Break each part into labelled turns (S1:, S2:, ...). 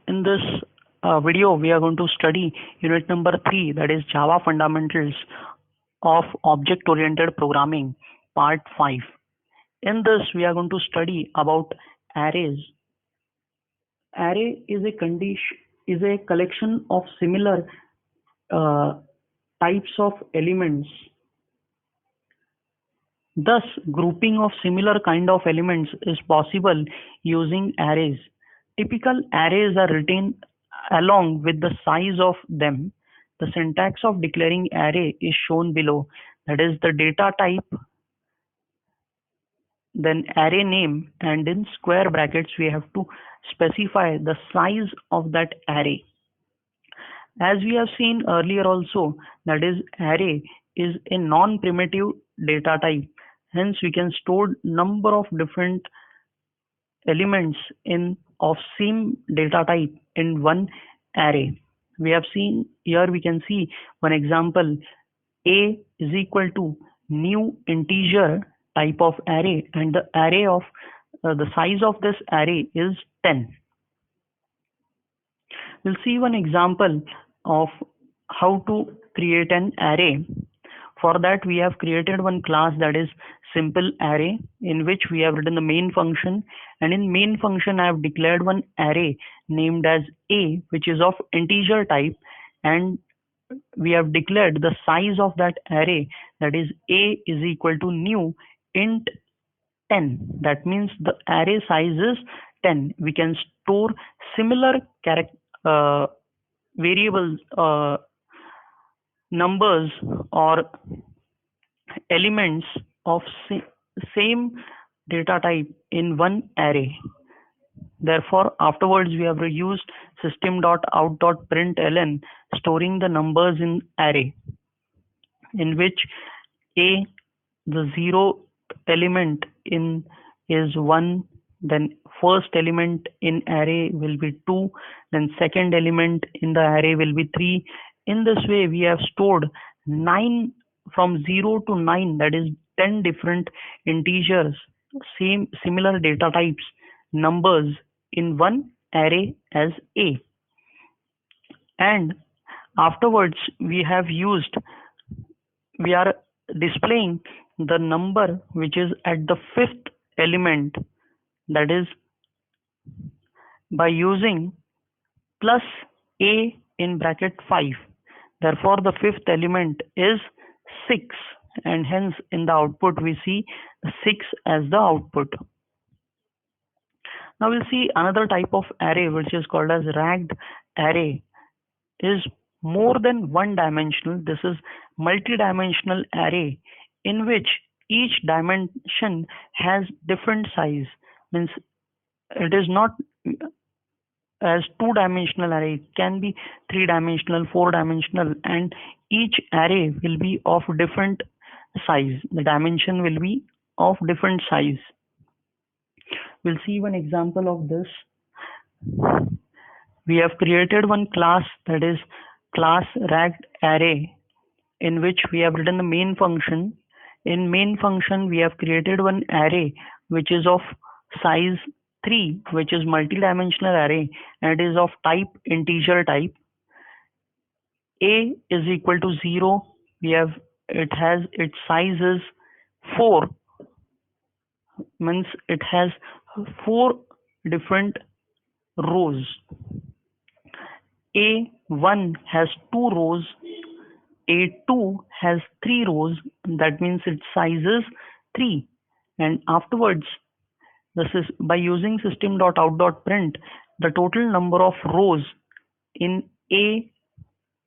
S1: In this video, we are going to study unit number 3, that is Java Fundamentals of Object-Oriented Programming, Part 5. In this, we are going to study about arrays. Array is a collection of similar uh, types of elements. Thus, grouping of similar kind of elements is possible using arrays. Typical arrays are written along with the size of them. The syntax of declaring array is shown below. That is the data type, then array name, and in square brackets we have to specify the size of that array. As we have seen earlier also, that is array is a non-primitive data type. Hence, we can store number of different elements in of same data type in one array. We have seen here, we can see one example. A is equal to new integer type of array, and the array of the size of this array is 10. We'll see one example of how to create an array. For that, we have created one class, that is simple array, in which we have written the main function, and in main function I have declared one array named as A, which is of integer type, and we have declared the size of that array, that is A is equal to new int 10. That means the array size is 10. We can store similar uh, variables, numbers, or elements of same data type in one array. Therefore, afterwards we have used system.out.println, storing the numbers in array, in which a the zero element in is 1, then first element in array will be 2, then second element in the array will be 3. In this way, we have stored 9 from 0 to 9, that is 10 different integers, similar data types, numbers in one array as A. And afterwards, we are displaying the number which is at the fifth element, that is by using plus a in bracket 5. Therefore, the fifth element is 6, and hence in the output we see 6 as the output. Now we'll see another type of array which is called as ragged array. Is more than one dimensional. This is multi-dimensional array in which each dimension has different size. Means it is not as two-dimensional array. It can be three-dimensional, four-dimensional, and each array will be of different size. The dimension will be of different size. We'll see one example of this. We have created one class, that is class ragged array, in which we have written the main function. In main function, we have created one array which is of size 3, which is multi-dimensional array, and it is of type integer type. A is equal to 0. It has its size is 4, means it has 4 different rows. A1 has 2 rows, A2 has 3 rows, that means its size is 3. And afterwards, this is by using system.out.print, the total number of rows in A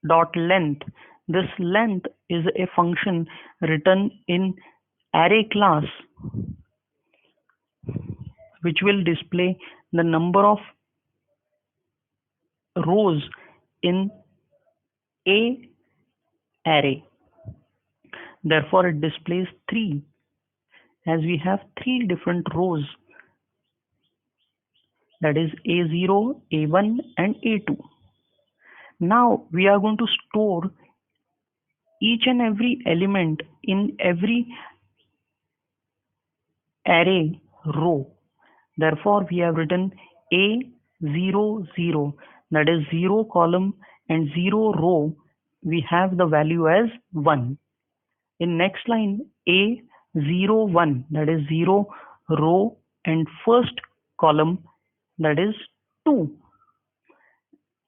S1: dot length. This length is a function written in array class, which will display the number of rows in A array. Therefore, it displays 3, as we have 3 different rows, that is A0, A1, and A2. Now we are going to store each and every element in every array row. Therefore, we have written A 0, 0, that is 0 column and 0 row, we have the value as 1. In next line, A 0, 1, that is 0 row and first column, that is 2.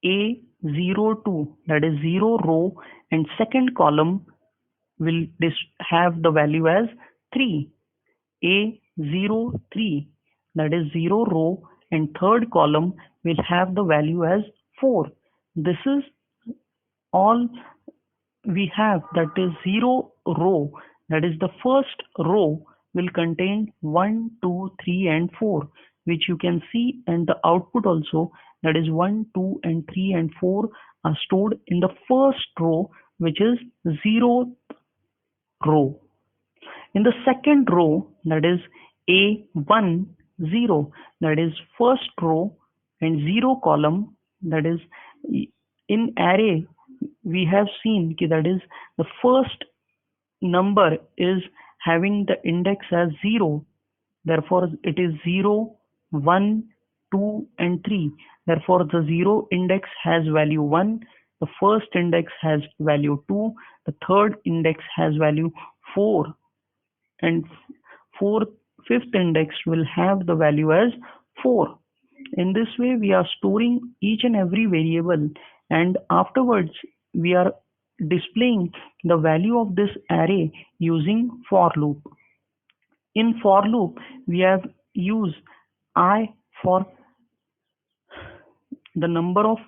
S1: A 0, 2, that is 0 row and second column will have the value as 3. A 0, 3, that is 0 row and third column will have the value as 4. This is all we have, that is 0 row, that is the first row will contain 1, 2, 3 and 4, which you can see, and the output also, that is 1, 2 and 3 and 4 are stored in the first row, which is 0 row. In the second row, that is A1, 0, that is first row and 0 column, that is in array we have seen that is the first number is having the index as 0, therefore it is 0, 1, 2 and 3. Therefore the 0 index has value 1, the first index has value 2, the third index has value 4, and fourth fifth index will have the value as 4. In this way we are storing each and every variable, and afterwards we are displaying the value of this array using for loop. In for loop we have used I for the number of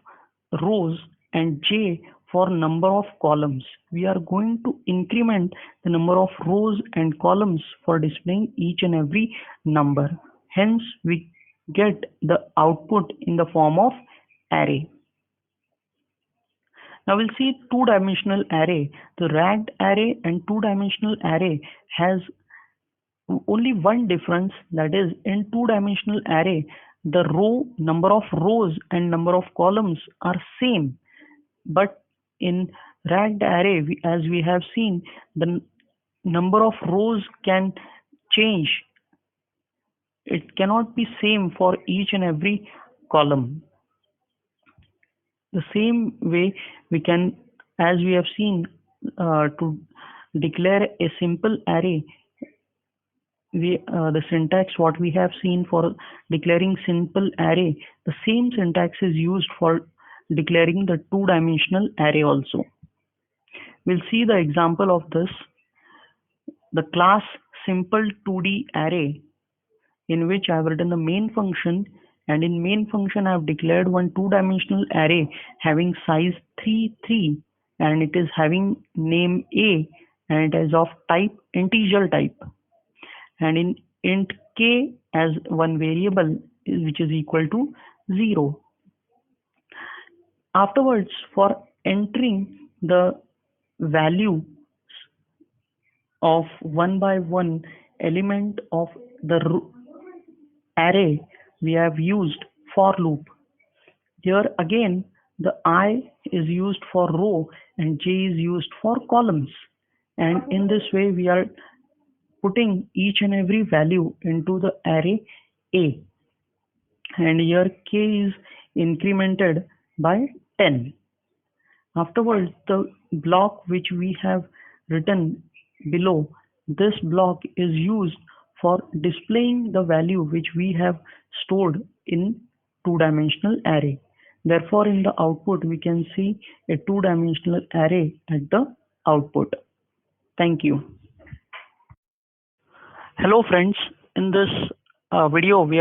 S1: rows and j for number of columns. We are going to increment the number of rows and columns for displaying each and every number. Hence, we get the output in the form of array. Now we'll see two-dimensional array. The ragged array and two-dimensional array has only one difference, that is in two-dimensional array the row number of rows and number of columns are same, but in ragged array as we have seen, the number of rows can change. It cannot be same for each and every column. The same way we can, as we have seen, to declare a simple array, the syntax what we have seen for declaring simple array, the same syntax is used for declaring the two-dimensional array also. We'll see the example of this. The class simple 2D array, in which I have written the main function, and in main function I have declared one two-dimensional array having size 3, 3, and it is having name A, and it is of type integer type, and in int k as one variable which is equal to 0. Afterwards, for entering the value of one by one element of the array, we have used for loop. Here again, the I is used for row and j is used for columns, and in this way we are putting each and every value into the array A, and here k is incremented by 10. Afterwards, the block which we have written below, this block is used for displaying the value which we have stored in two-dimensional array. Therefore, in the output, we can see a two-dimensional array at the output. Thank you. Hello friends, in this video we are